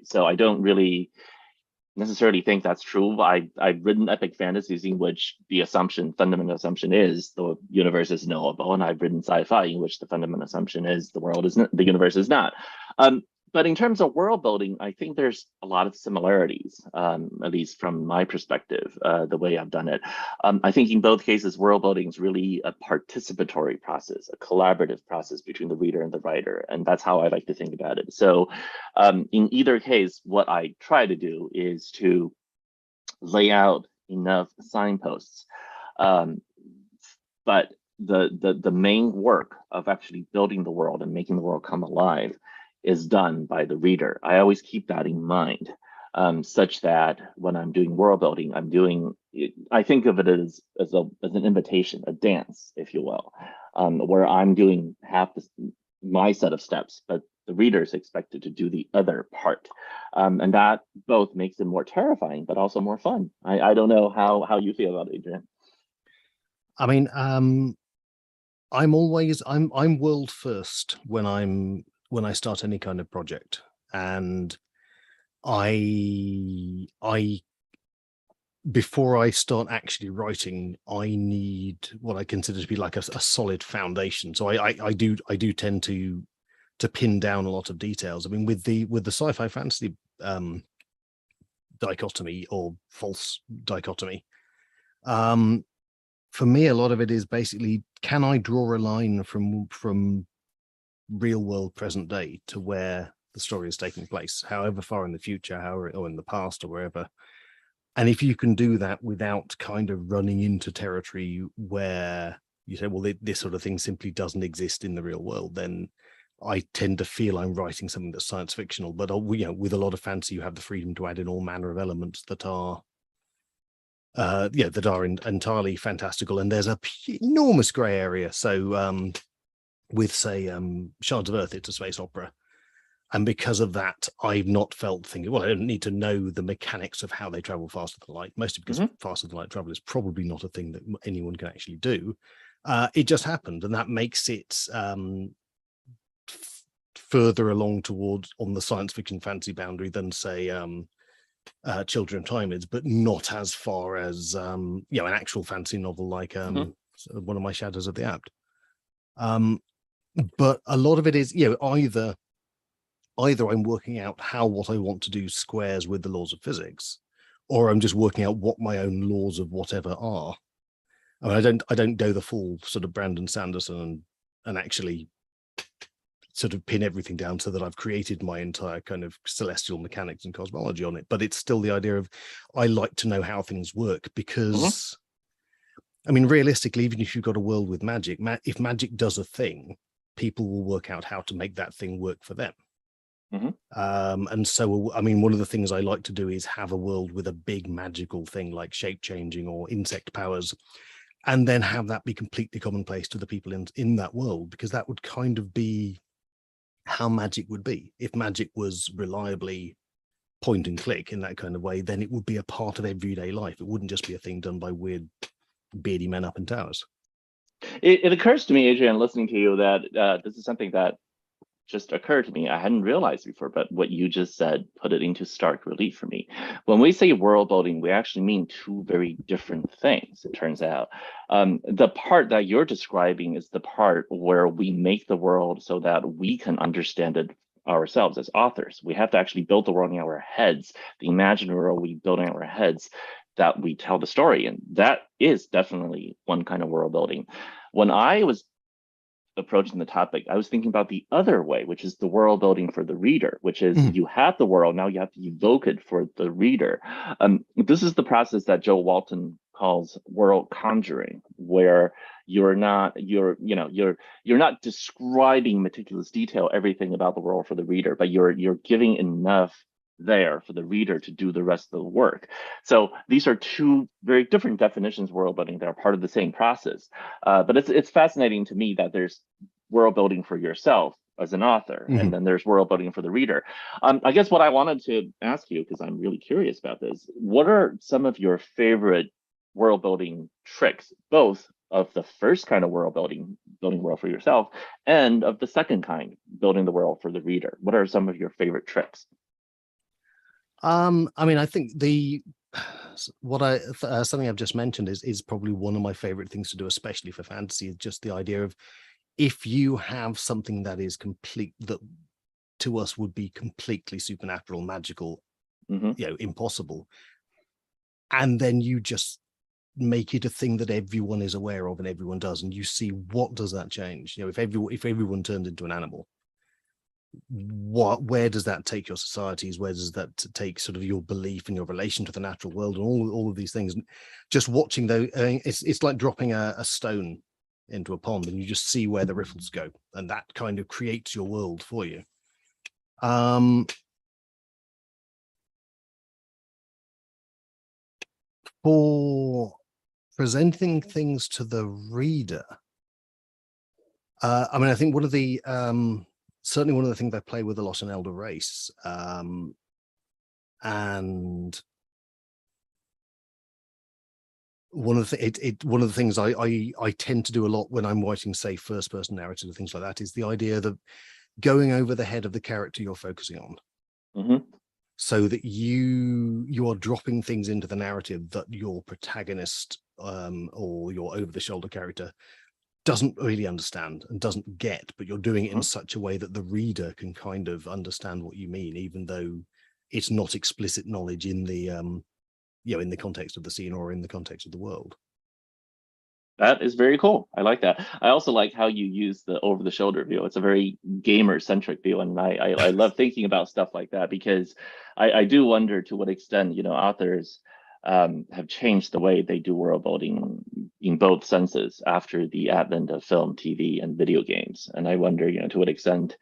So I don't really necessarily think that's true. I've written epic fantasies in which the fundamental assumption is the universe is knowable, and I've written sci-fi in which the fundamental assumption is the universe is not. But in terms of world building, I think there's a lot of similarities, at least from my perspective, the way I've done it. I think in both cases, world building is really a participatory process, a collaborative process between the reader and the writer. And that's how I like to think about it. So in either case, what I try to do is to lay out enough signposts. But the main work of actually building the world and making the world come alive is done by the reader. I always keep that in mind, such that when I'm doing world building, I think of it as an invitation, a dance, if you will, where I'm doing my set of steps, but the reader is expected to do the other part. And that both makes it more terrifying, but also more fun. I don't know how you feel about it, Adrian. I mean, I'm world first when I start any kind of project, and I before I start actually writing, I need what I consider to be like a solid foundation. So I do tend to pin down a lot of details. I mean, with the sci-fi fantasy dichotomy or false dichotomy, for me, a lot of it is basically, can I draw a line from real world present day to where the story is taking place, however far in the future, or in the past, or wherever. And if you can do that without kind of running into territory where you say, well, this sort of thing simply doesn't exist in the real world, then I tend to feel I'm writing something that's science fictional. But with a lot of fantasy, you have the freedom to add in all manner of elements that are entirely fantastical, and there's a enormous gray area. So with, say, Shards of Earth, it's a space opera, and because of that, I've not felt thinking, well, I don't need to know the mechanics of how they travel faster than light, mostly because faster than light travel is probably not a thing that anyone can actually do. It just happened, and that makes it further along towards on the science fiction fantasy boundary than, say, Children of Time is, but not as far as an actual fantasy novel like One of My Shadows of the Abt. But a lot of it is, either I'm working out how what I want to do squares with the laws of physics, or I'm just working out what my own laws of whatever are. I mean, I don't go the full sort of Brandon Sanderson and actually sort of pin everything down so that I've created my entire kind of celestial mechanics and cosmology on it. But it's still the idea of, I like to know how things work, because I mean, realistically, even if you've got a world with magic, if magic does a thing, people will work out how to make that thing work for them. And so, I mean, one of the things I like to do is have a world with a big magical thing like shape changing or insect powers, and then have that be completely commonplace to the people in that world, because that would kind of be how magic would be. If magic was reliably point and click in that kind of way, then it would be a part of everyday life. It wouldn't just be a thing done by weird beardy men up in towers. It occurs to me, Adrian, listening to you, that this is something that just occurred to me. I hadn't realized before, but what you just said put it into stark relief for me. When we say world building, we actually mean two very different things, it turns out. The part that you're describing is the part where we make the world so that we can understand it ourselves as authors. We have to actually build the world in our heads, the imaginary world we build in our heads, that we tell the story. And that is definitely one kind of world building. When I was approaching the topic, I was thinking about the other way, which is the world building for the reader, which is you have the world, now you have to evoke it for the reader. This is the process that Joe Walton calls world conjuring, where you're not describing meticulous detail everything about the world for the reader, but you're giving enough there for the reader to do the rest of the work. So these are two very different definitions of world building that are part of the same process. But it's fascinating to me that there's world building for yourself as an author, and then there's world building for the reader. I guess what I wanted to ask you, because I'm really curious about this, what are some of your favorite world building tricks, both of the first kind of world building world for yourself, and of the second kind, building the world for the reader? What are some of your favorite tricks? I mean, I think something I've just mentioned is probably one of my favorite things to do, especially for fantasy, is just the idea of, if you have something that is complete, that to us would be completely supernatural, magical, Hmm. impossible, and then you just make it a thing that everyone is aware of and everyone does, and you see, what does that change? If everyone turned into an animal, where does that take your societies? Where does that take sort of your belief and your relation to the natural world, and all of these things? And just watching though, it's like dropping a stone into a pond, and you just see where the riffles go, and that kind of creates your world for you. For presenting things to the reader, I mean, I think one of the certainly one of the things I play with a lot in Elder Race, and one of the things I tend to do a lot when I'm writing, say, first person narrative and things like that, is the idea that going over the head of the character you're focusing on, Hmm. so that you are dropping things into the narrative that your protagonist, or your over the shoulder character, doesn't really understand and doesn't get, but you're doing it in such a way that the reader can kind of understand what you mean, even though it's not explicit knowledge in the in the context of the scene or in the context of the world. That is very cool. I like that. I also like how you use the over the shoulder view. It's a very gamer centric view. And I love thinking about stuff like that, because I do wonder to what extent, authors have changed the way they do world building in both senses after the advent of film, TV, and video games. And I wonder, to what extent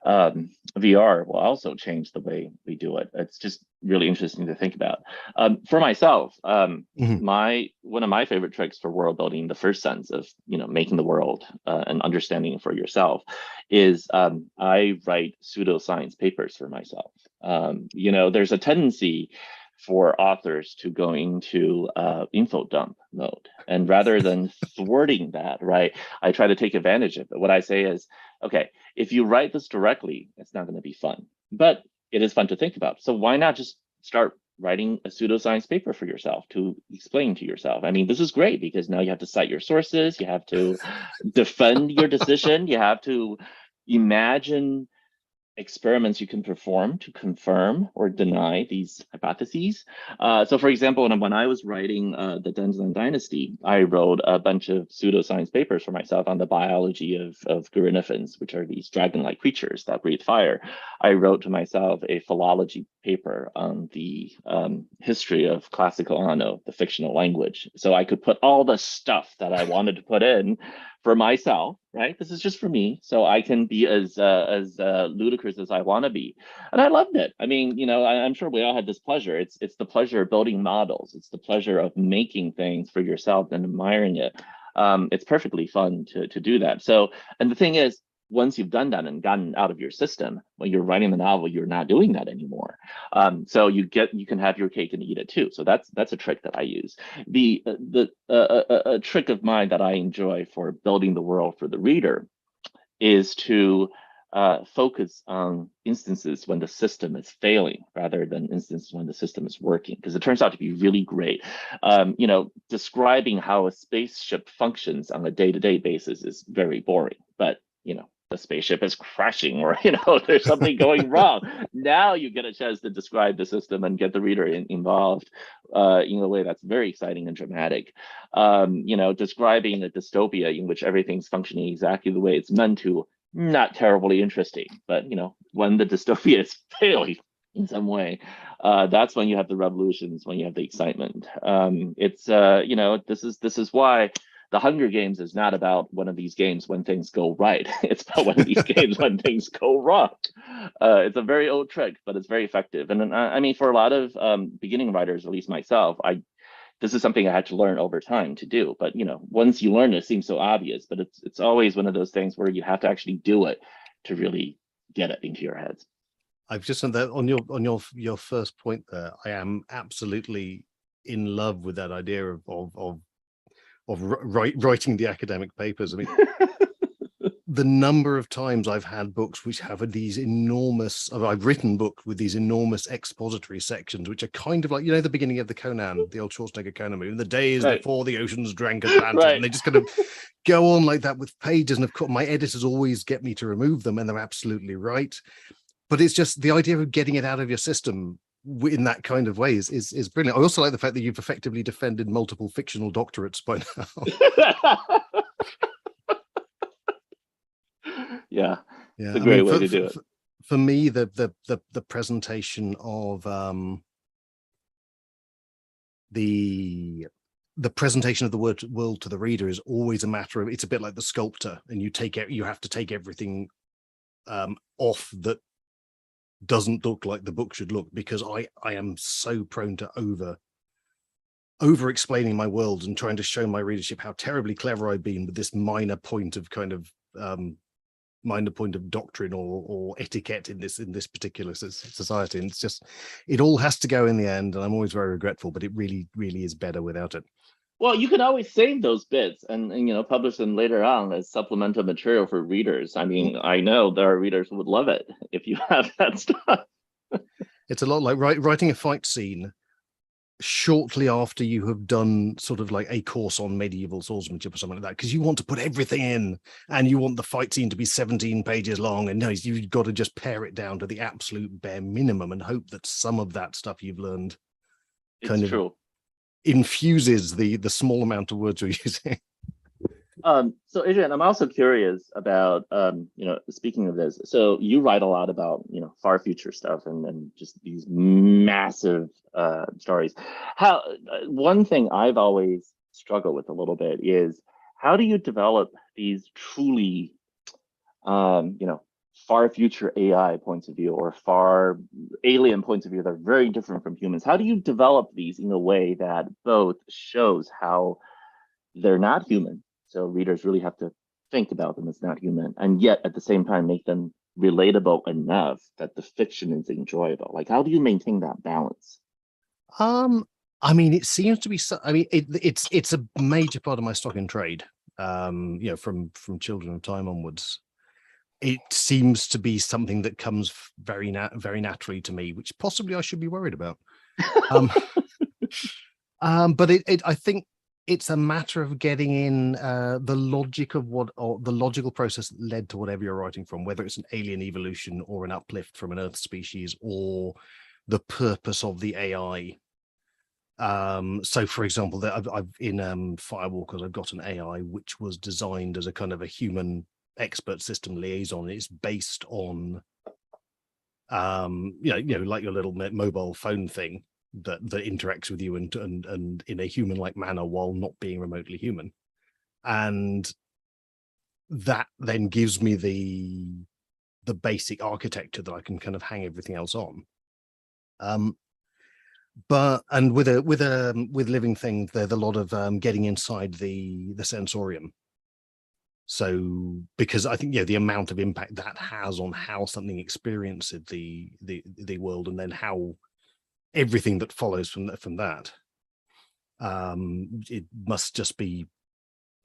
VR will also change the way we do it. It's just really interesting to think about. For myself, Mhm. one of my favorite tricks for world building, in the first sense of making the world and understanding it for yourself, is I write pseudoscience papers for myself. There's a tendency for authors to go into info dump mode, and rather than thwarting that, right, I try to take advantage of it. What I say is, okay, if you write this directly, it's not going to be fun, but it is fun to think about. So why not just start writing a pseudoscience paper for yourself to explain to yourself? I mean, this is great because now you have to cite your sources, you have to defend your decision, you have to imagine experiments you can perform to confirm or deny these hypotheses. So for example, when I was writing the Denzlin Dynasty, I wrote a bunch of pseudoscience papers for myself on the biology of Gurinophins, which are these dragon-like creatures that breathe fire. I wrote to myself a philology paper on the history of classical Ano, the fictional language. So I could put all the stuff that I wanted to put in for myself, right? This is just for me, so I can be as ludicrous as I want to be, and I loved it. I mean, I'm sure we all had this pleasure. It's the pleasure of building models. It's the pleasure of making things for yourself and admiring it. It's perfectly fun to do that. So, and the thing is, once you've done that and gotten out of your system, when you're writing the novel, you're not doing that anymore. So you can have your cake and eat it too. So that's a trick that I use. A trick of mine that I enjoy for building the world for the reader is to focus on instances when the system is failing rather than instances when the system is working, because it turns out to be really great. Describing how a spaceship functions on a day-to-day basis is very boring, but the spaceship is crashing, or there's something going wrong. Now you get a chance to describe the system and get the reader involved in a way that's very exciting and dramatic. Describing a dystopia in which everything's functioning exactly the way it's meant to, not terribly interesting. But when the dystopia is failing in some way, that's when you have the revolutions, when you have the excitement. This is why the Hunger Games is not about one of these games when things go right. It's about one of these games when things go wrong. It's a very old trick, but it's very effective. And I mean, for a lot of beginning writers, at least myself, this is something I had to learn over time to do. But once you learn it, it seems so obvious. But it's always one of those things where you have to actually do it to really get it into your heads. I've just said that on your first point there, I am absolutely in love with that idea of writing the academic papers. I mean, the number of times I've had books which have these enormous, I've written books with these enormous expository sections, which are kind of like, you know, the beginning of the Conan, the old Schwarzenegger Conan movie, the days Right. before the oceans drank Atlantis, Right. and they just kind of go on like that with pages. And of course, my editors always get me to remove them, and they're absolutely right. But it's just the idea of getting it out of your system in that kind of way is brilliant. I also like the fact that you've effectively defended multiple fictional doctorates by now. Yeah, Yeah, it's a I great mean, way to do it. for me, the presentation of the presentation of the world to the reader is always a matter of, it's a bit like the sculptor, and you have to take everything off that doesn't look like the book should look, because I am so prone to over explaining my world and trying to show my readership how terribly clever I've been with this minor point of doctrine or etiquette in this particular society. And it's just, it all has to go in the end, and I'm always very regretful, but it really is better without it. Well, you can always save those bits and publish them later on as supplemental material for readers. I mean, I know there are readers who would love it if you have that stuff. It's a lot like writing a fight scene shortly after you have done sort of like a course on medieval swordsmanship or something like that, because you want to put everything in, and you want the fight scene to be 17 pages long, and no, you've got to just pare it down to the absolute bare minimum and hope that some of that stuff you've learned kind It's of true. infuses the small amount of words you're using. So Adrian, I'm also curious about, speaking of this, so you write a lot about, far future stuff and just these massive stories. How one thing I've always struggled with a little bit is, how do you develop these truly, far future AI points of view or far alien points of view that are very different from humans? How do you develop these in a way that both shows how they're not human, so readers really have to think about them as not human, and yet at the same time make them relatable enough that the fiction is enjoyable? Like, how do you maintain that balance? I mean, it seems to be I mean, it's a major part of my stock in trade. From Children of Time onwards, it seems to be something that comes very naturally to me, which possibly I should be worried about. But I think it's a matter of getting in the logic of the logical process that led to whatever you're writing from, whether it's an alien evolution or an uplift from an Earth species or the purpose of the AI. So for example, I've in Firewalkers, I've got an AI which was designed as a kind of a human expert system liaison. It's based on like your little mobile phone thing that interacts with you and in a human-like manner while not being remotely human, and that then gives me the basic architecture that I can kind of hang everything else on. But with living things, there's a lot of getting inside the sensorium. So because I think the amount of impact that has on how something experiences the world, and then how everything that follows from that, it must just be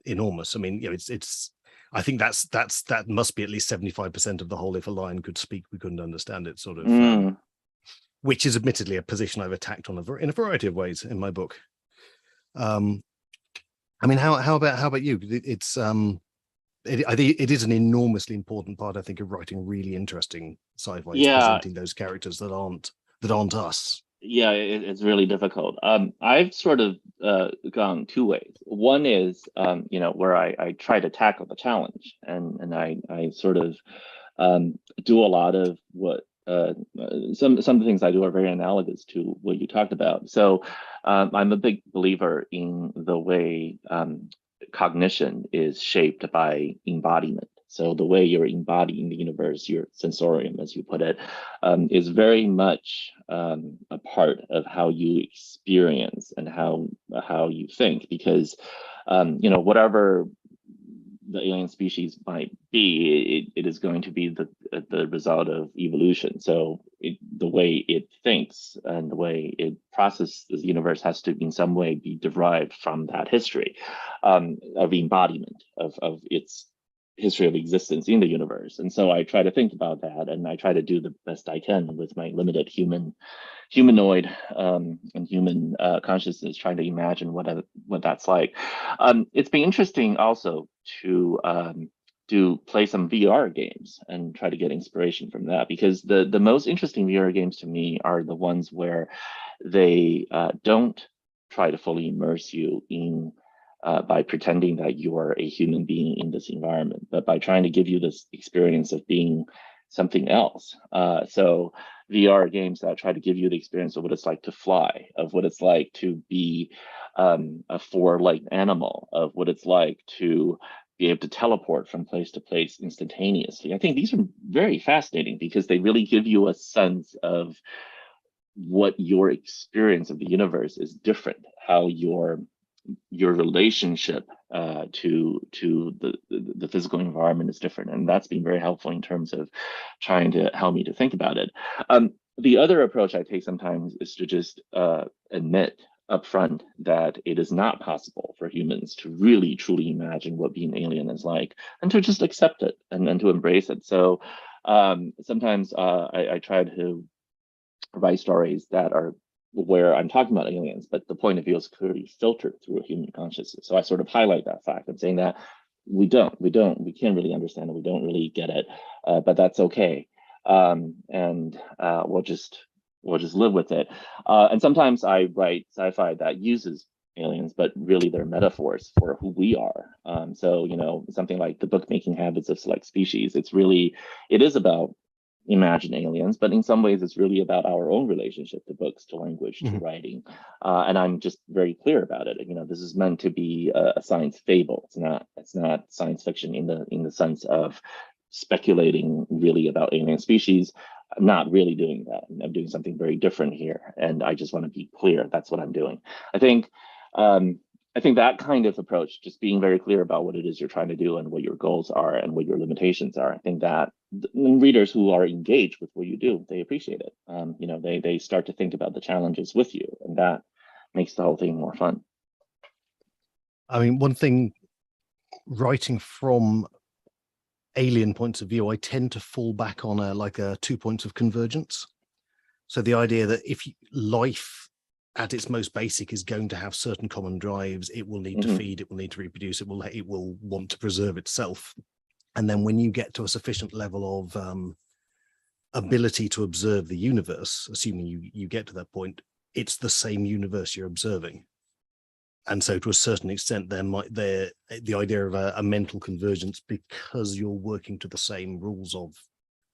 enormous. I mean, it's I think that must be at least 75% of the whole. If a lion could speak, we couldn't understand it, sort of. Which is admittedly a position I've attacked in a variety of ways in my book. I mean, how about you? I think it is an enormously important part, I think, of writing really interesting sci-fi. Yeah, presenting those characters that aren't us. Yeah, it's really difficult. I've sort of gone two ways. One is, where I try to tackle the challenge, and I sort of do a lot of what some of the things I do are very analogous to what you talked about. So I'm a big believer in the way cognition is shaped by embodiment. So the way you're embodying the universe, your sensorium, as you put it, is very much a part of how you experience and how you think. Because whatever the alien species might be, it is going to be the result of evolution. So the way it thinks and the way it processes the universe has to, in some way, be derived from that history of embodiment of its history of existence in the universe. And so I try to think about that, and I try to do the best I can with my limited humanoid and human consciousness, trying to imagine what that's like. It's been interesting also to play some VR games and try to get inspiration from that, because the most interesting VR games to me are the ones where they don't try to fully immerse you in by pretending that you're a human being in this environment, but by trying to give you this experience of being something else. So VR games that try to give you the experience of what it's like to fly, of what it's like to be a four-legged animal, of what it's like to be able to teleport from place to place instantaneously. I think these are very fascinating because they really give you a sense of what your experience of the universe is different, how your relationship to the physical environment is different, and that's been very helpful in terms of trying to help me to think about it. The other approach I take sometimes is to just admit upfront that it is not possible for humans to really truly imagine what being alien is like, and to just accept it and to embrace it. So sometimes I try to write stories that are where I'm talking about aliens, but the point of view is clearly filtered through a human consciousness. So I sort of highlight that fact and saying that we can't really understand it, we don't really get it, but that's okay, and we'll just live with it. And sometimes I write sci-fi that uses aliens, but really they're metaphors for who we are. So something like The Bookmaking Habits of Select Species. It is about imagine aliens, but in some ways it's really about our own relationship to books, to language, to writing. And I'm just very clear about it. This is meant to be a science fable. It's not science fiction in the sense of speculating really about alien species. I'm not really doing that. I'm doing something very different here, and I just want to be clear. That's what I'm doing. I think that kind of approach, just being very clear about what it is you're trying to do and what your goals are and what your limitations are, I think that readers who are engaged with what you do, they appreciate it. They start to think about the challenges with you, and that makes the whole thing more fun. I mean, one thing, writing from alien points of view, I tend to fall back on a 2 points of convergence. So the idea that if life at its most basic is going to have certain common drives, it will need to feed, it will need to reproduce, it will want to preserve itself. And then when you get to a sufficient level of ability to observe the universe, assuming you get to that point, it's the same universe you're observing. And so to a certain extent, the idea of a mental convergence, because you're working to the same rules of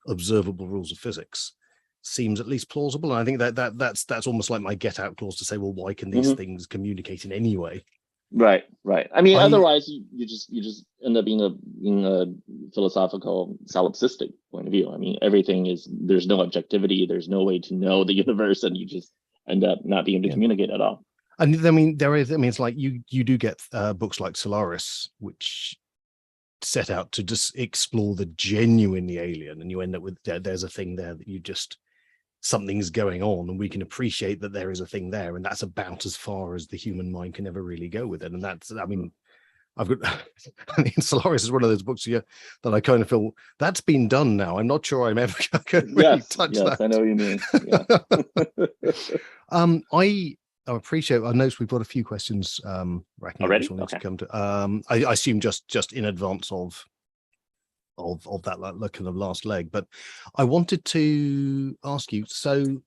observable rules of physics, seems at least plausible. And I think that's almost like my get out clause to say, well, why can these things communicate in any way? Right. I mean, otherwise you just end up being a philosophical solipsistic point of view. I mean, there's no objectivity, there's no way to know the universe, and you just end up not being able to communicate at all. And I mean, it's like you do get books like Solaris, which set out to just explore the genuinely alien, and you end up with there's a thing there that something's going on, and we can appreciate that there is a thing there, and that's about as far as the human mind can ever really go with it. And that's, I mean, Solaris is one of those books here that I kind of feel that's been done now. I'm not sure I'm ever going to really touch that. I know what you mean. I appreciate. I noticed we've got a few questions racking up, which we'll need to come to. I assume just in advance of that kind of last leg, but I wanted to ask you, so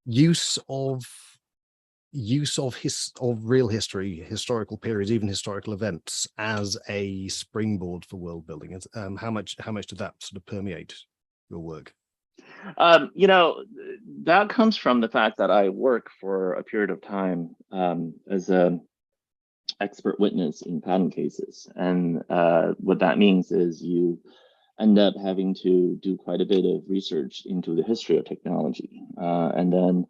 use of real history, historical periods, even historical events as a springboard for world building, how much did that sort of permeate your work? That comes from the fact that I work for a period of time as an expert witness in patent cases. And what that means is you end up having to do quite a bit of research into the history of technology. And then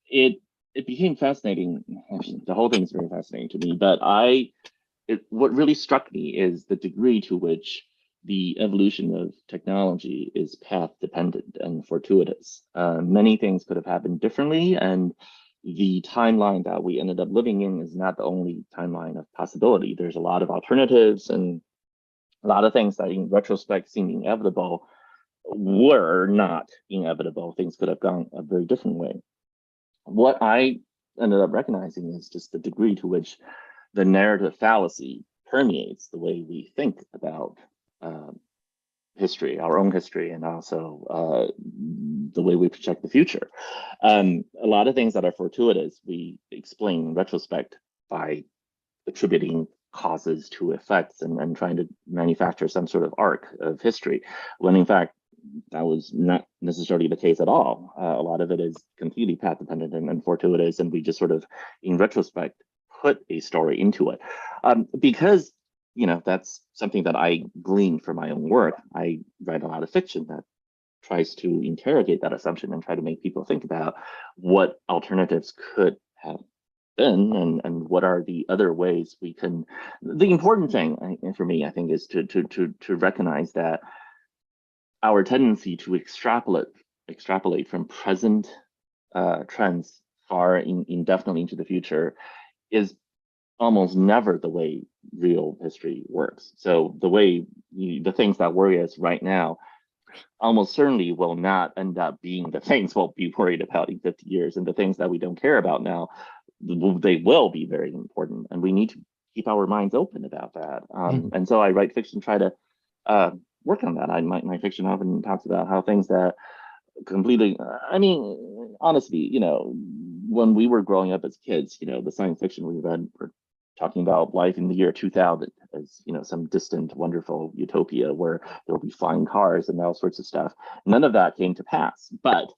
it became fascinating. Actually, the whole thing is very fascinating to me, but what really struck me is the degree to which the evolution of technology is path dependent and fortuitous. Many things could have happened differently, and the timeline that we ended up living in is not the only timeline of possibility. There's a lot of alternatives, and A lot of things that in retrospect seem inevitable were not inevitable. Things could have gone a very different way. What I ended up recognizing is just the degree to which the narrative fallacy permeates the way we think about history, our own history, and also the way we project the future. A lot of things that are fortuitous, we explain in retrospect by attributing causes to effects and trying to manufacture some sort of arc of history, when in fact, that was not necessarily the case at all. A lot of it is completely path dependent and fortuitous, and we just sort of, in retrospect, put a story into it. Because, that's something that I gleaned from my own work. I write a lot of fiction that tries to interrogate that assumption and try to make people think about what alternatives could have been and what are the other ways we can. The important thing for me, I think, is to recognize that our tendency to extrapolate from present trends far indefinitely into the future is almost never the way real history works. So the things that worry us right now almost certainly will not end up being the things we'll be worried about in 50 years. And the things that we don't care about now, they will be very important. And we need to keep our minds open about that. And so I write fiction, try to work on that. My fiction often talks about how things that completely, honestly, when we were growing up as kids, the science fiction we read were talking about life in the year 2000 as, some distant, wonderful utopia where there will be flying cars and all sorts of stuff. None of that came to pass, but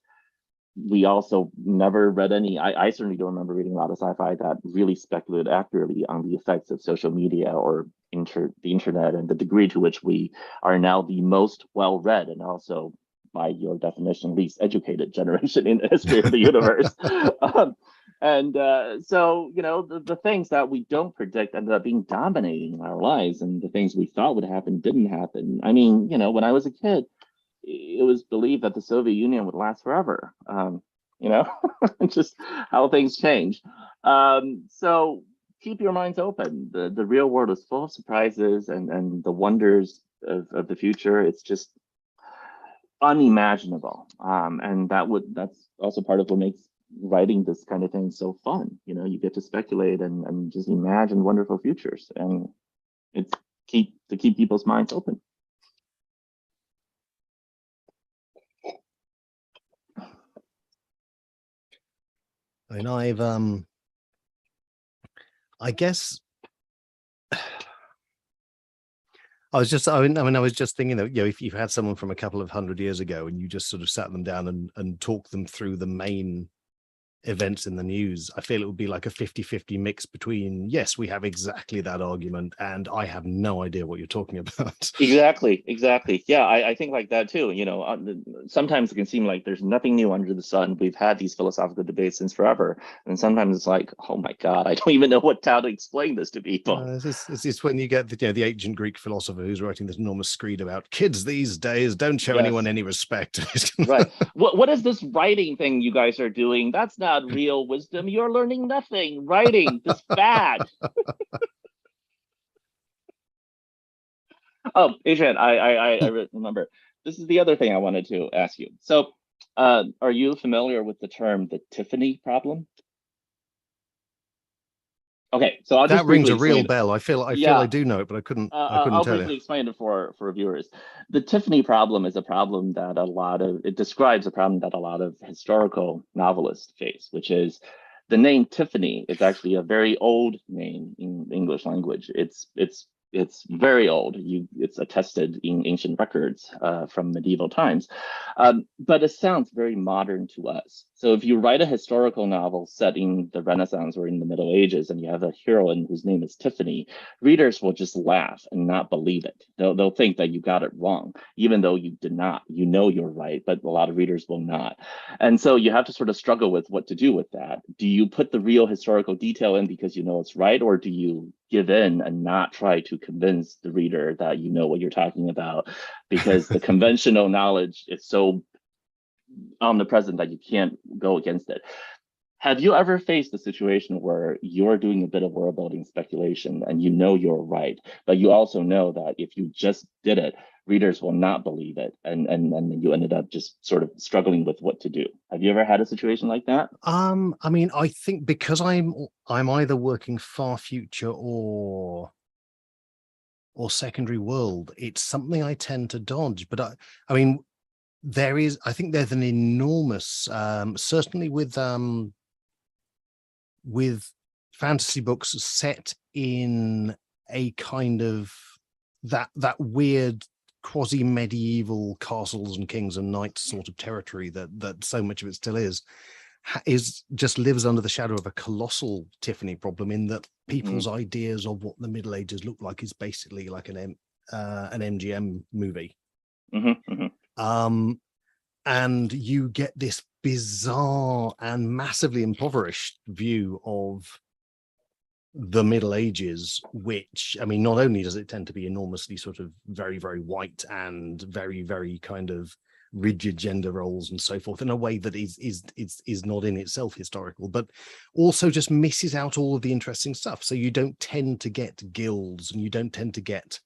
we also never read any, I certainly don't remember reading a lot of sci-fi that really speculated accurately on the effects of social media or the internet and the degree to which we are now the most well-read and also, by your definition, least educated generation in the history of the universe. So, the things that we don't predict ended up being dominating our lives, and the things we thought would happen didn't happen. When I was a kid, it was believed that the Soviet Union would last forever. Just how things change. So keep your minds open. The real world is full of surprises and the wonders of the future. It's just unimaginable. And that's also part of what makes writing this kind of thing so fun. You get to speculate and just imagine wonderful futures, and it's to keep people's minds open. I guess I was just thinking that, if you had someone from a couple of 100 years ago and you just sort of sat them down and talked them through the main events in the news, I feel it would be like a 50-50 mix between, yes, we have exactly that argument, and I have no idea what you're talking about. Exactly. Yeah, I think like that too. Sometimes it can seem like there's nothing new under the sun. We've had these philosophical debates since forever, and sometimes it's like, oh my God, I don't even know how to explain this to people. It's when you get the ancient Greek philosopher who's writing this enormous screed about kids these days don't show anyone any respect. Right. What is this writing thing you guys are doing? That's not real wisdom. You're learning nothing. Writing is bad. Oh, Adrian, I remember. This is the other thing I wanted to ask you. So, are you familiar with the term the Tiffany problem? Okay, so that rings a real bell. I feel I do know it, but I couldn't I'll tell briefly you. explain it for viewers. The Tiffany problem is a problem that it describes a problem that a lot of historical novelists face, which is the name Tiffany is actually a very old name in the English language. It's very old. It's attested in ancient records from medieval times, but it sounds very modern to us. So if you write a historical novel set in the Renaissance or in the Middle Ages, and you have a heroine whose name is Tiffany, readers will just laugh and not believe it. They'll think that you got it wrong, even though you did not. You're right, but a lot of readers will not. And so you have to sort of struggle with what to do with that. Do you put the real historical detail in because you know it's right, or do you give in and not try to convince the reader that you know what you're talking about, because the conventional knowledge is so omnipresent that you can't go against it? Have you ever faced a situation where you're doing a bit of world building speculation and you know you're right, but you also know that if you just did it, readers will not believe it, and you ended up just sort of struggling with what to do? Have you ever had a situation like that? I mean, I think because I'm either working far future or secondary world, it's something I tend to dodge. But I mean, I think there's an enormous, certainly with fantasy books set in a kind of that weird quasi-medieval castles and kings and knights sort of territory that so much of it still is just lives under the shadow of a colossal Tiffany problem, in that people's ideas of what the Middle Ages look like is basically like an MGM movie. And you get this bizarre and massively impoverished view of the Middle Ages, which, I mean, not only does it tend to be enormously sort of very, very white and very, very kind of rigid gender roles and so forth, in a way that is not in itself historical, but also just misses out all of the interesting stuff. So you don't tend to get guilds, and you don't tend to get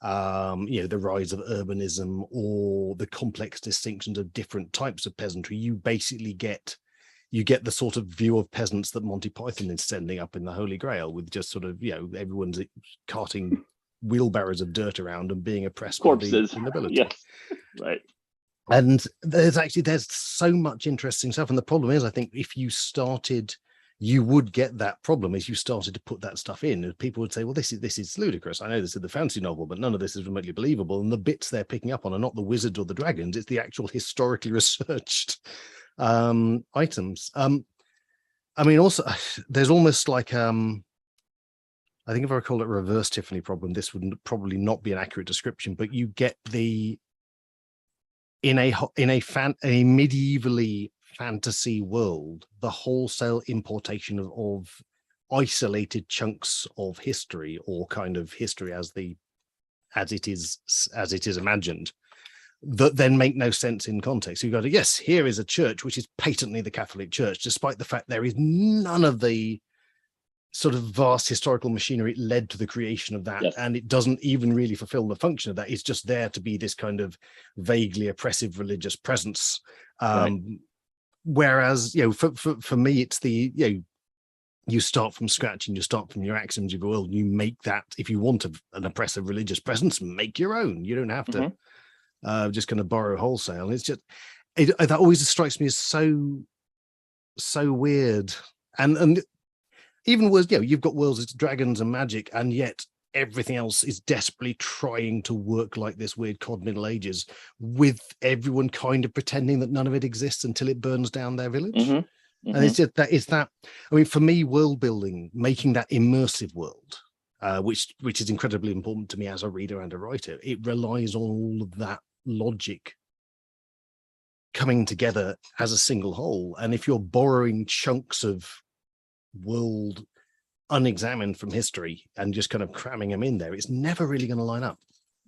the rise of urbanism or the complex distinctions of different types of peasantry. You basically get the sort of view of peasants that Monty Python is sending up in the Holy Grail, with just sort of, everyone's carting wheelbarrows of dirt around and being oppressed Corpses. by the nobility. Yes, right. And there's so much interesting stuff. And the problem is, I think if you started, you would get that problem as you started to put that stuff in, and people would say, well, this is ludicrous. I know this is the fantasy novel, but none of this is remotely believable. And the bits they're picking up on are not the wizards or the dragons, it's the actual historically researched items. I mean, also, there's almost like, I think if I call it a reverse Tiffany problem, this would probably not be an accurate description, but you get in a medievally fantasy world, the wholesale importation of isolated chunks of history, or kind of history as it is imagined, that then make no sense in context. You've got to, yes, here is a church which is patently the Catholic Church, despite the fact there is none of the sort of vast historical machinery led to the creation of that. Yes. And it doesn't even really fulfill the function of that. It's just there to be this kind of vaguely oppressive religious presence. Right. Whereas, for me, it's you start from scratch, and you start from your axioms of the world, and you make that, if you want an oppressive religious presence, make your own. You don't have to just kind of borrow wholesale. And it's just, that always strikes me as so weird. And even worse, you've got worlds of dragons and magic, and yet everything else is desperately trying to work like this weird COD Middle Ages, with everyone kind of pretending that none of it exists until it burns down their village. And it's just that, I mean, for me, world building, making that immersive world, which is incredibly important to me as a reader and a writer, it relies on all of that logic coming together as a single whole. And if you're borrowing chunks of world unexamined from history and just kind of cramming them in there, it's never really going to line up.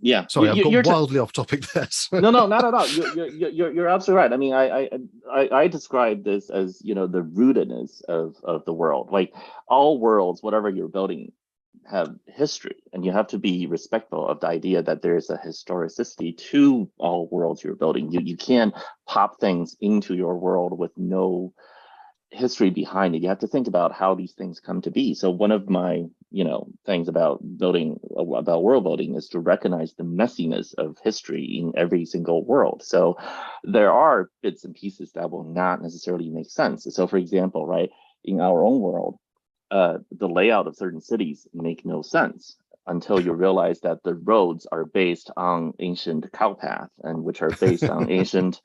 Yeah, sorry, I've got wildly off topic there. No, not at all. You're absolutely right. I mean, I describe this as, the rootedness of the world. Like, all worlds, whatever you're building, have history, and you have to be respectful of the idea that there's a historicity to all worlds you're building. You can't pop things into your world with no history behind it. You have to think about how these things come to be. So one of my things about world building is to recognize the messiness of history in every single world. So there are bits and pieces that will not necessarily make sense. So for example, right, in our own world, the layout of certain cities make no sense until you realize that the roads are based on ancient cow path, and which are based on ancient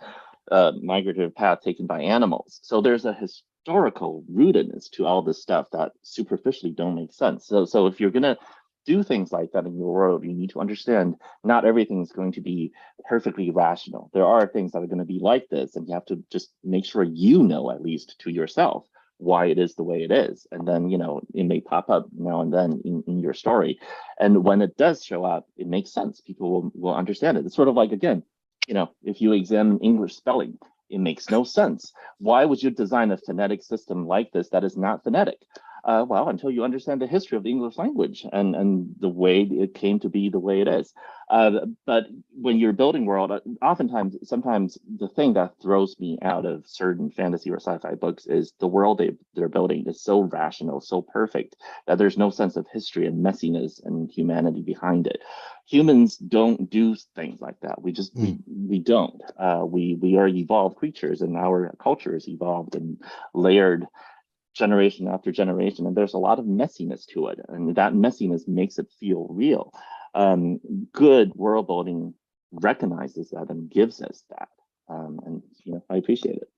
migrative path taken by animals. So there's a historical rootedness to all this stuff that superficially don't make sense. So if you're gonna do things like that in your world, you need to understand not everything is going to be perfectly rational. There are things that are going to be like this, and you have to just make sure at least to yourself, why it is the way it is. And then, it may pop up now and then in your story. And when it does show up, it makes sense. People will understand it. It's sort of like, again, if you examine English spelling, It makes no sense. Why would you design a phonetic system like this that is not phonetic? Well, until you understand the history of the English language and the way it came to be the way it is. But when you're building world, sometimes the thing that throws me out of certain fantasy or sci-fi books is the world they're building is so rational, so perfect that there's no sense of history and messiness and humanity behind it. Humans don't do things like that. We just we don't. We are evolved creatures, and our culture is evolved and layered generation after generation, and there's a lot of messiness to it, and that messiness makes it feel real. Good world building recognizes that and gives us that, and I appreciate it.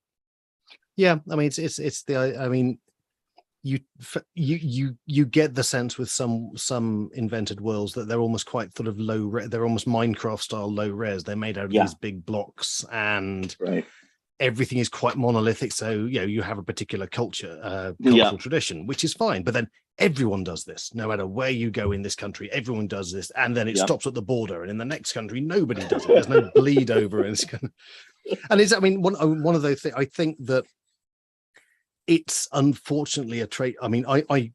Yeah, I mean, it's the, I mean, you get the sense with some invented worlds that they're almost quite sort of they're almost Minecraft style low res. They're made out of these big blocks, and everything is quite monolithic. So you have a particular cultural tradition, which is fine, but then everyone does this. No matter where you go in this country, everyone does this, and then it stops at the border, and in the next country nobody does it. There's no bleed over, and it's, I mean, one of those things. I think that it's unfortunately a trait. I mean, I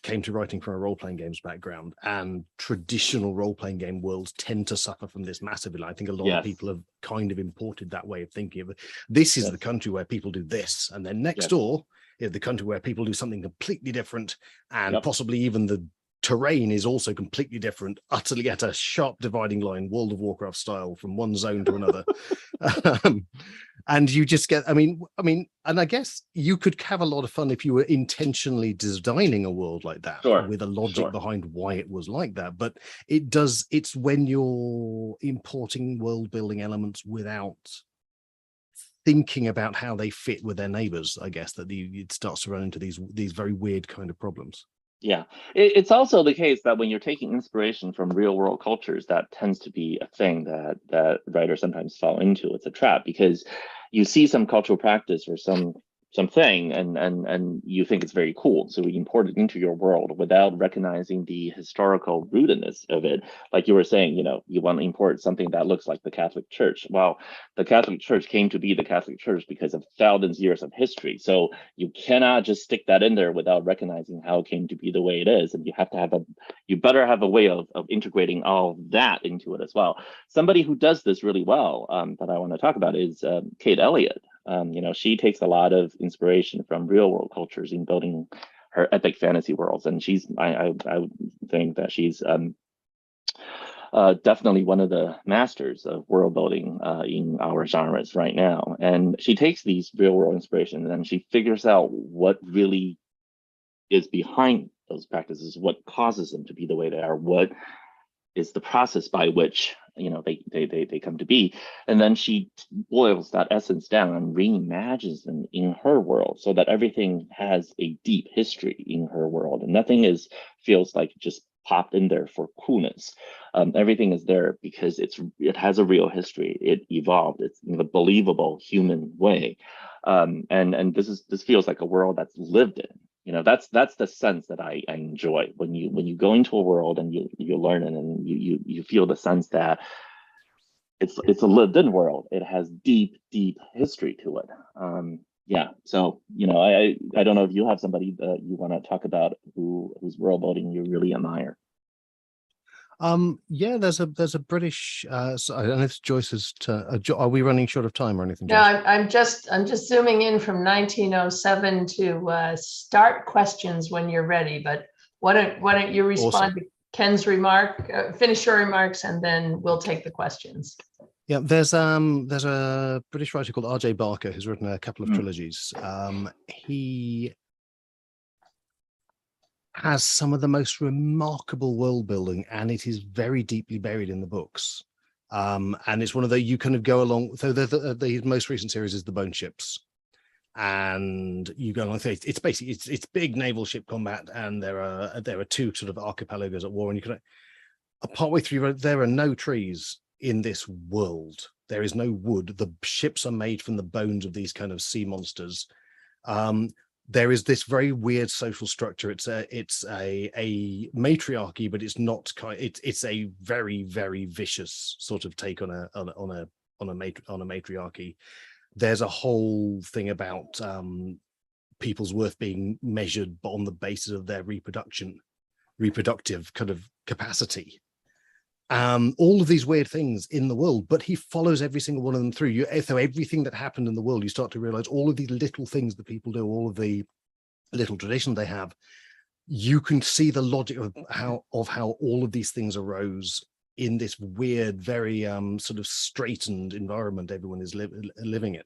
came to writing from a role-playing games background, and traditional role-playing game worlds tend to suffer from this massively. I think a lot of people have kind of imported that way of thinking of it. This is the country where people do this, and then next door is the country where people do something completely different, and possibly even the terrain is also completely different, utterly at a sharp dividing line, World of Warcraft style, from one zone to another. And you just get, I mean, and I guess you could have a lot of fun if you were intentionally designing a world like that with a logic behind why it was like that. But it's when you're importing world building elements without thinking about how they fit with their neighbors, I guess, that it starts to run into these very weird kind of problems. Yeah, it's also the case that when you're taking inspiration from real world cultures, that tends to be a thing that writers sometimes fall into. It's a trap, because you see some cultural practice or something and you think it's very cool, so we import it into your world without recognizing the historical rootedness of it. Like you were saying, you want to import something that looks like the Catholic Church. Well, the Catholic Church came to be the Catholic Church because of thousands of years of history, so you cannot just stick that in there without recognizing how it came to be the way it is. And you better have a way of integrating all of that into it as well. Somebody who does this really well, that I want to talk about, is Kate Elliott. She takes a lot of inspiration from real world cultures in building her epic fantasy worlds, and I would think that she's definitely one of the masters of world building in our genres right now. And she takes these real world inspirations and she figures out what really is behind those practices, what causes them to be the way they are, what is the process by which they come to be, and then she boils that essence down and reimagines them in her world, so that everything has a deep history in her world, and nothing feels like just popped in there for coolness. Everything is there because it has a real history. It evolved. It's in a believable human way, and this feels like a world that's lived in. That's the sense that I enjoy when you go into a world and you learn it, and you feel the sense that it's a lived in world. It has deep history to it. So I don't know if you have somebody that you want to talk about whose world building you really admire. There's a British so I don't know if Joyce is are we running short of time or anything? No, I'm just zooming in from 1907 to start questions when you're ready, but why don't you respond to Ken's remark, finish your remarks, and then we'll take the questions. Yeah, there's a British writer called R.J. Barker who's written a couple of trilogies. He has some of the most remarkable world building, and it is very deeply buried in the books. And it's one of the, you kind of go along. So the most recent series is the Bone Ships, and you go along. It's basically it's big naval ship combat, and there are two sort of archipelagos at war, and you can partway through there are no trees in this world. There is no wood. The ships are made from the bones of these kind of sea monsters. There is this very weird social structure. It's a matriarchy, but it's not it's a very, very vicious sort of take on a matriarchy. there's a whole thing about people's worth being measured on the basis of their reproductive kind of capacity. All of these weird things in the world, but he follows every single one of them through. So everything that happened in the world, you start to realize all of these little things that people do, all of the little traditions they have, you can see the logic of how all of these things arose in this weird, very sort of straightened environment everyone is living in.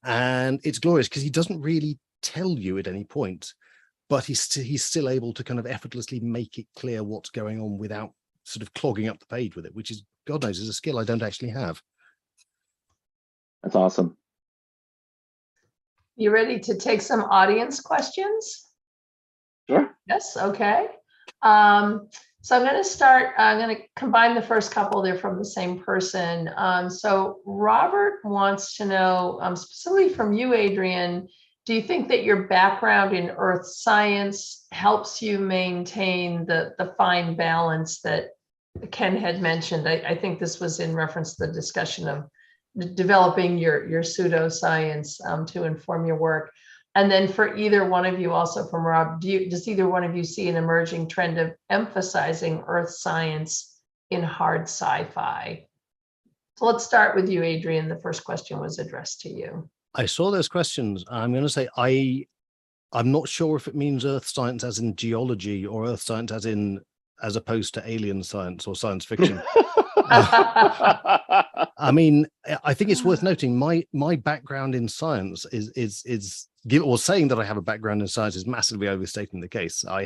And it's glorious because he doesn't really tell you at any point, but he's still able to kind of effortlessly make it clear what's going on without sort of clogging up the page with it, which is, God knows, is a skill I don't actually have. That's awesome. You ready to take some audience questions? Sure. Yes, okay. So I'm going to combine the first couple. They're from the same person. So Robert wants to know, specifically from you, Adrian, do you think that your background in earth science helps you maintain the fine balance that Ken had mentioned? I think this was in reference to the discussion of developing your pseudoscience to inform your work. And then for either one of you, also from Rob, does either one of you see an emerging trend of emphasizing earth science in hard sci-fi? So let's start with you, Adrian. The first question was addressed to you. I saw those questions. I'm going to say I'm not sure if it means earth science as in geology or earth science as opposed to alien science or science fiction. I mean, I think it's worth noting my background in science is saying that I have a background in science is massively overstating the case. I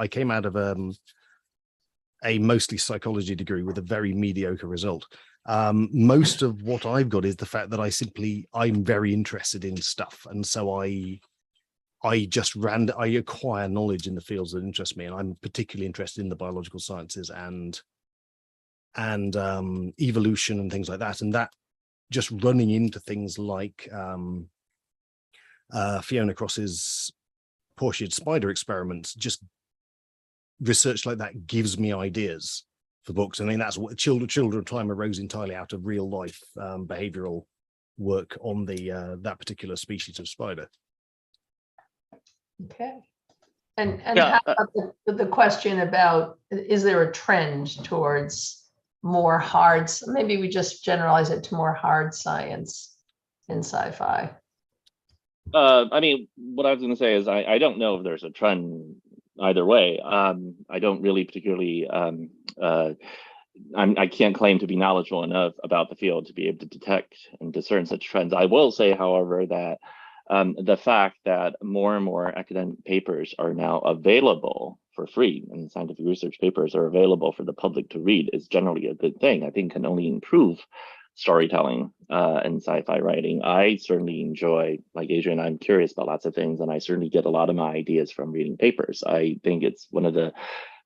came out of a mostly psychology degree with a very mediocre result. Most of what I've got is the fact that I'm very interested in stuff, and so I acquire knowledge in the fields that interest me, and I'm particularly interested in the biological sciences and evolution and things like that, and that just running into things like Fiona Cross's portia spider experiments, just research like that gives me ideas for books. I mean, that's what Children of Time arose entirely out of real life behavioral work on that particular species of spider. Okay. And how about the question about, is there a trend towards more hard, maybe we just generalize it to more hard science in sci-fi? I mean, what I was going to say is I don't know if there's a trend either way. I don't really particularly, I can't claim to be knowledgeable enough about the field to be able to detect and discern such trends. I will say, however, that the fact that more and more academic papers are now available for free, and scientific research papers are available for the public to read, is generally a good thing. I think can only improve storytelling and sci-fi writing. I certainly enjoy, like Adrian, I'm curious about lots of things, and I certainly get a lot of my ideas from reading papers. I think it's one of the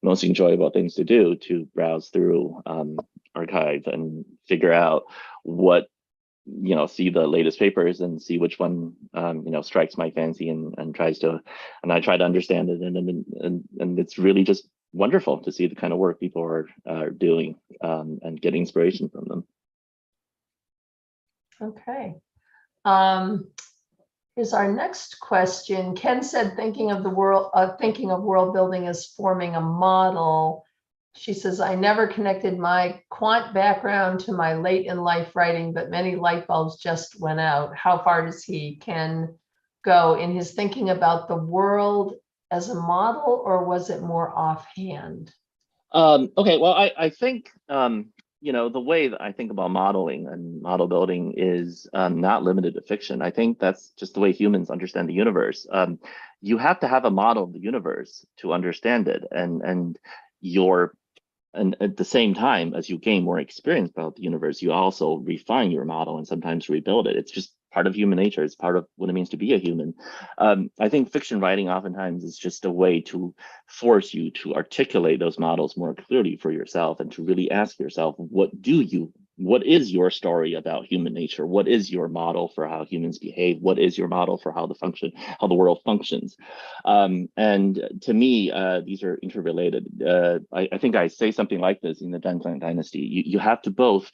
most enjoyable things to do, to browse through archive and figure out what, see the latest papers and see which one strikes my fancy and I try to understand it, and it's really just wonderful to see the kind of work people are doing and get inspiration from them. Okay. Here's our next question. Ken said, thinking of world building as forming a model. She says, I never connected my quant background to my late in life writing, but many light bulbs just went out. How far does Ken go in his thinking about the world as a model, or was it more offhand? Okay, well, I think, the way that I think about modeling and model building is not limited to fiction. I think that's just the way humans understand the universe. You have to have a model of the universe to understand it, and at the same time as you gain more experience about the universe, you also refine your model and sometimes rebuild it. It's just part of human nature. It's part of what it means to be a human. I think fiction writing oftentimes is just a way to force you to articulate those models more clearly for yourself, and to really ask yourself, what is your story about human nature? What is your model for how humans behave? What is your model for how the world functions? And to me, these are interrelated. I think I say something like this in the Dunclan Dynasty. You have to both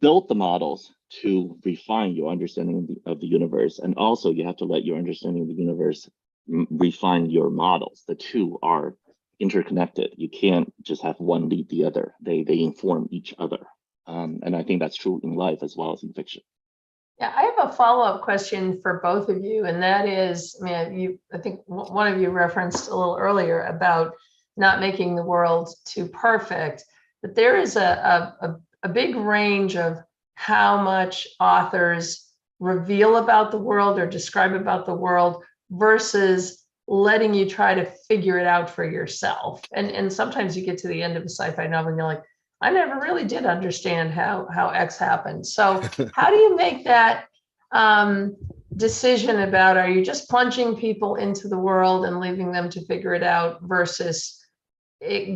build the models to refine your understanding of the universe. And also you have to let your understanding of the universe refine your models. The two are interconnected. You can't just have one lead the other. They inform each other. And I think that's true in life as well as in fiction. Yeah, I have a follow-up question for both of you, and that is, I mean, I think one of you referenced a little earlier about not making the world too perfect, but there is a big range of how much authors reveal about the world or describe about the world versus letting you try to figure it out for yourself. And sometimes you get to the end of a sci-fi novel and you're like, I never really did understand how X happened. So how do you make that decision about, are you just plunging people into the world and leaving them to figure it out versus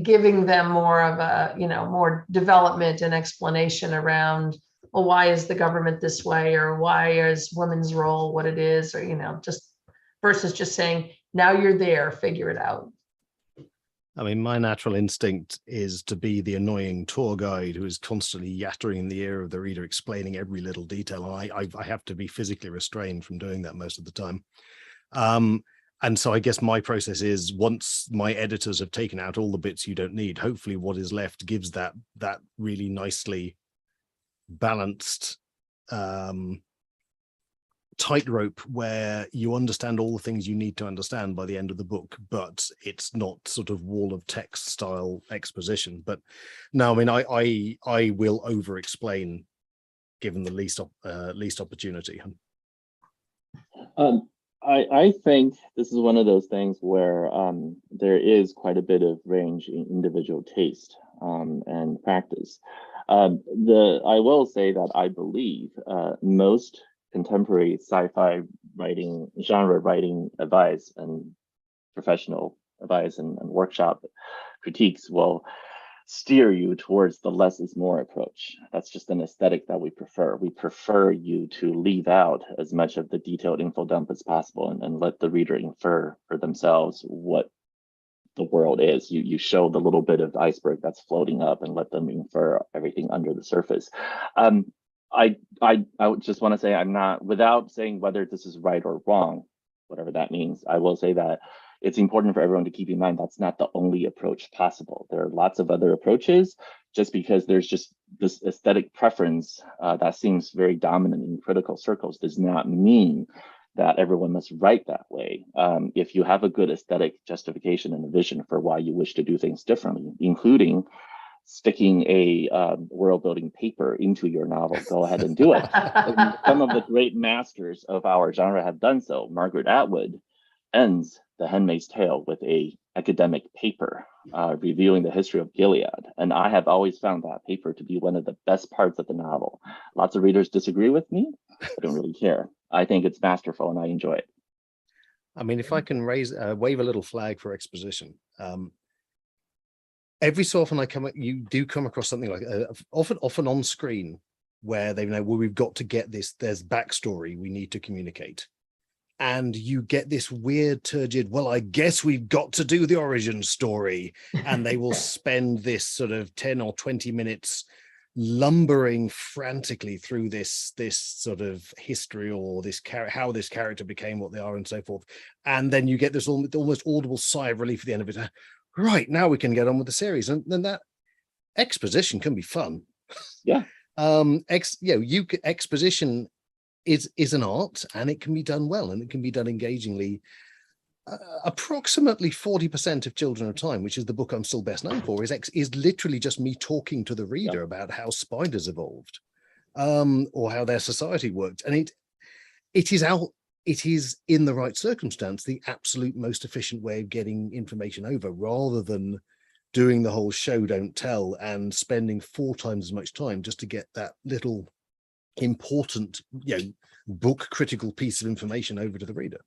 giving them more of a, more development and explanation around, well, why is the government this way, or why is women's role what it is, or, just versus just saying, now you're there, figure it out. I mean, my natural instinct is to be the annoying tour guide who is constantly yattering in the ear of the reader, explaining every little detail. And I have to be physically restrained from doing that most of the time. And so I guess my process is, once my editors have taken out all the bits you don't need, hopefully what is left gives that really nicely balanced tightrope where you understand all the things you need to understand by the end of the book, but it's not sort of wall of text style exposition. But no, I mean, I will over explain given the least opportunity. I think this is one of those things where there is quite a bit of range in individual taste and practice. I will say that I believe most contemporary sci-fi writing, genre writing advice and professional advice and workshop critiques will steer you towards the less is more approach. That's just an aesthetic that we prefer. We prefer you to leave out as much of the detailed info dump as possible and let the reader infer for themselves what the world is. You show the little bit of the iceberg that's floating up and let them infer everything under the surface. I would just want to say, I'm not, without saying whether this is right or wrong, whatever that means, I will say that it's important for everyone to keep in mind that's not the only approach possible. There are lots of other approaches. Just because there's just this aesthetic preference that seems very dominant in critical circles does not mean that everyone must write that way. If you have a good aesthetic justification and a vision for why you wish to do things differently, including sticking a world building paper into your novel, go ahead and do it. And some of the great masters of our genre have done so. Margaret Atwood ends The Handmaid's Tale with a academic paper reviewing the history of Gilead. And I have always found that paper to be one of the best parts of the novel. Lots of readers disagree with me. I don't really care. I think it's masterful and I enjoy it. I mean, if I can wave a little flag for exposition, every so often you do come across something like often on screen where they know, well, we've got to get this, there's backstory we need to communicate. And you get this weird turgid, well, I guess we've got to do the origin story. And they will spend this sort of 10 or 20 minutes lumbering frantically through this sort of history or this how this character became what they are and so forth. And then you get this almost audible sigh of relief at the end of it. Right, now we can get on with the series. And then that exposition can be fun. Yeah. Exposition is an art, and it can be done well, and it can be done engagingly. Approximately 40% of Children of Time, which is the book I'm still best known for, is literally just me talking to the reader about how spiders evolved, or how their society worked. And it is in the right circumstance the absolute most efficient way of getting information over, rather than doing the whole show don't tell and spending 4 times as much time just to get that little important, book critical piece of information over to the reader.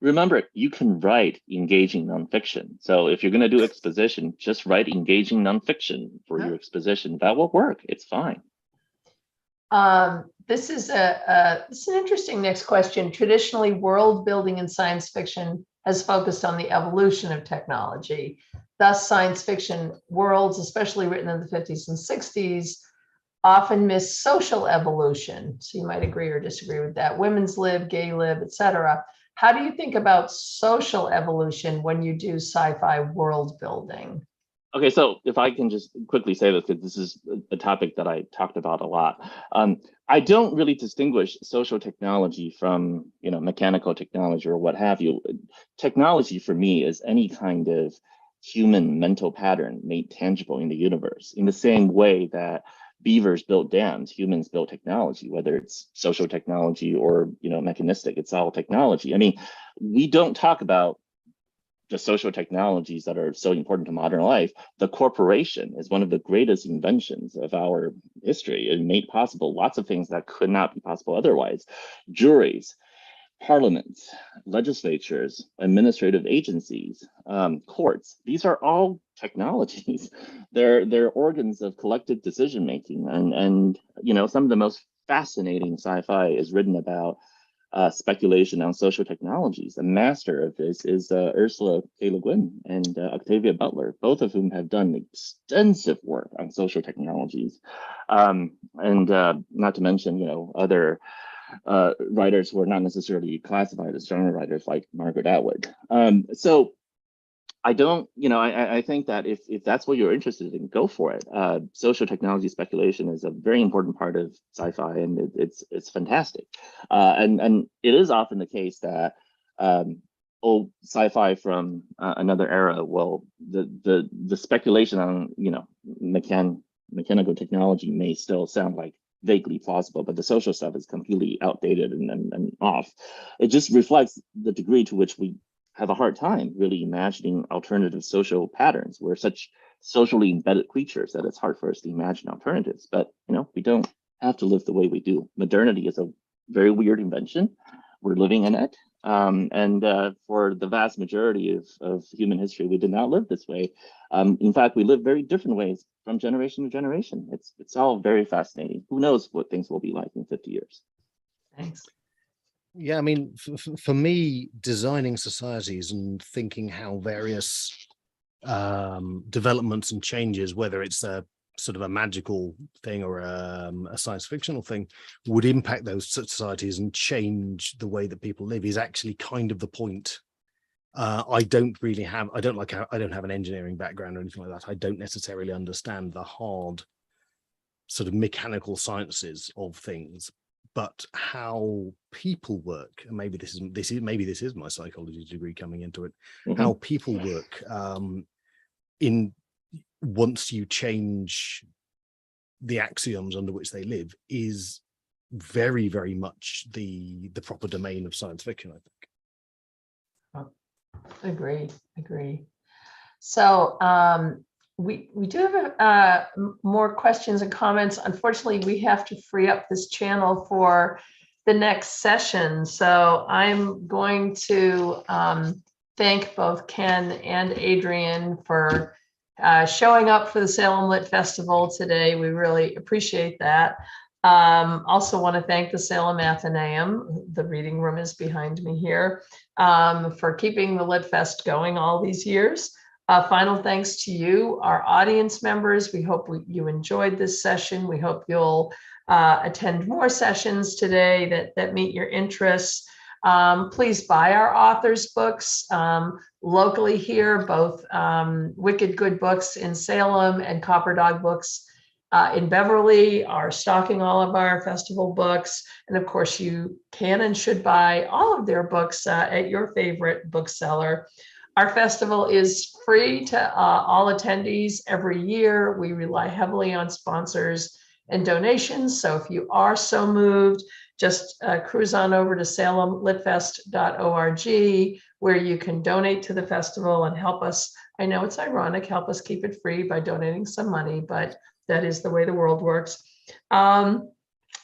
Remember, you can write engaging nonfiction. So if you're going to do exposition, just write engaging nonfiction for your exposition. That will work. It's fine. This is an interesting next question. Traditionally, world building in science fiction has focused on the evolution of technology. Thus, science fiction worlds, especially written in the 50s and 60s, often miss social evolution. So you might agree or disagree with that. Women's lib, gay lib, etc. How do you think about social evolution when you do sci-fi world building? Okay, so if I can just quickly say this, because this is a topic that I talked about a lot. I don't really distinguish social technology from, mechanical technology or what have you. Technology for me is any kind of human mental pattern made tangible in the universe, in the same way that beavers built dams, humans built technology, whether it's social technology or, mechanistic, it's all technology. I mean, we don't talk about the social technologies that are so important to modern life. The corporation is one of the greatest inventions of our history. It made possible lots of things that could not be possible otherwise. Juries, parliaments, legislatures, administrative agencies, courts, these are all technologies. They're organs of collective decision making. And some of the most fascinating sci-fi is written about speculation on social technologies. The master of this is Ursula K. Le Guin and Octavia Butler, both of whom have done extensive work on social technologies. And not to mention, other writers who are not necessarily classified as genre writers like Margaret Atwood. So I don't, I think that if that's what you're interested in, go for it. Social technology speculation is a very important part of sci-fi, and it's fantastic. And it is often the case that old sci-fi from another era, well, the speculation on mechanical technology may still sound like vaguely plausible, but the social stuff is completely outdated and off. It just reflects the degree to which we have a hard time really imagining alternative social patterns. We're such socially embedded creatures that it's hard for us to imagine alternatives. But we don't have to live the way we do. Modernity is a very weird invention. We're living in it. And for the vast majority of human history, we did not live this way. In fact, we live very different ways from generation to generation. It's all very fascinating. Who knows what things will be like in 50 years? Thanks. Yeah, I mean, for me, designing societies and thinking how various developments and changes, whether it's a sort of a magical thing or a science fictional thing, would impact those societies and change the way that people live, is actually kind of the point. I don't have an engineering background or anything like that. I don't necessarily understand the hard sort of mechanical sciences of things, but how people work, and maybe this is my psychology degree coming into it. Mm-hmm. How people work once you change the axioms under which they live is very, very much the proper domain of science fiction, I think. Agree. So we do have more questions and comments. Unfortunately, we have to free up this channel for the next session. So I'm going to thank both Ken and Adrian for showing up for the Salem Lit Festival today. We really appreciate that. Also want to thank the Salem Athenaeum, the reading room is behind me here, for keeping the Lit Fest going all these years. Final thanks to you, our audience members. We hope you enjoyed this session. We hope you'll attend more sessions today that meet your interests. Please buy our authors' books locally here, both Wicked Good Books in Salem and Copper Dog Books in Beverly are stocking all of our festival books. And of course, you can and should buy all of their books at your favorite bookseller. Our festival is free to all attendees every year. We rely heavily on sponsors and donations. So if you are so moved, just cruise on over to salemlitfest.org, where you can donate to the festival and help us. I know it's ironic, help us keep it free by donating some money, but that is the way the world works. And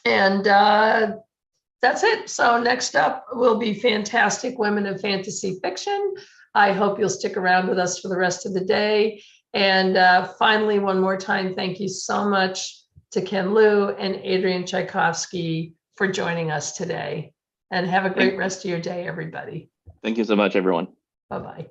that's it. So next up will be Fantastic Women of Fantasy Fiction. I hope you'll stick around with us for the rest of the day. And finally, one more time, thank you so much to Ken Liu and Adrian Tchaikovsky for joining us today. And have a great rest of your day, everybody. Thank you so much, everyone. Bye-bye.